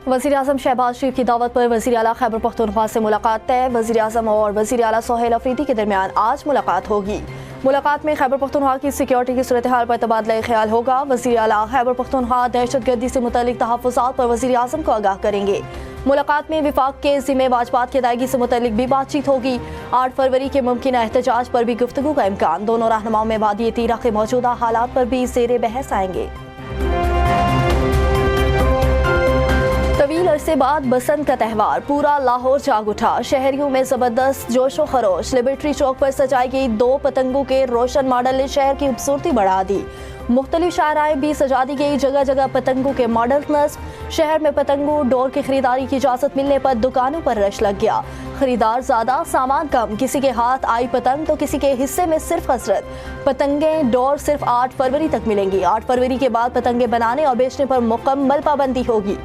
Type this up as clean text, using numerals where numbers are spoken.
वज़ीर-ए-आज़म शहबाज शरीफ की दावत पर वज़ीर-ए-आला खैबर पख्तूनख्वा से मुलाकात तय। वज़ीर-ए-आज़म और वज़ीर-ए-आला सोहेल अफरीदी के दरमियान आज मुलाकात होगी। मुलाकात में खैबर पख्तूनख्वा की सिक्योरिटी की सूरत हाल पर तबादला ख्याल होगा। वज़ीर-ए-आला खैबर पख्तूनख्वा दहशतगर्दी से मुतल्लिक तहफ़्फ़ुज़ात पर वज़ीर-ए-आज़म को आगाह करेंगे। मुलाकात में विफाक के ज़िम्मे वाजबात की अदायगी से मुतल्लिक भी बातचीत होगी। 8 फरवरी के मुमकिन एहतजाज पर भी गुफ्तगू का इम्कान। दोनों रहनुमाओं में वादी तीरा के मौजूदा हालात पर भी ज़ेरे बहस आएंगे। तवील अरसे बाद बसंत का त्यौहार पूरा लाहौर जाग उठा। शहरियों में जबरदस्त जोशो खरोश। लिबर्टी चौक पर सजाई गई 2 पतंगों के रोशन मॉडल ने शहर की खूबसूरती बढ़ा दी। मुख्तलिफ शाहराएं भी सजा दी गई। जगह जगह पतंगों के मॉडल नस्ब। शहर में पतंगों डोर की खरीदारी की इजाजत मिलने पर दुकानों पर रश लग गया। खरीदार ज्यादा, सामान कम। किसी के हाथ आई पतंग तो किसी के हिस्से में सिर्फ हसरत। पतंगें डोर सिर्फ 8 फरवरी तक मिलेंगी। 8 फरवरी के बाद पतंगे बनाने और बेचने पर मुकम्मल पाबंदी होगी।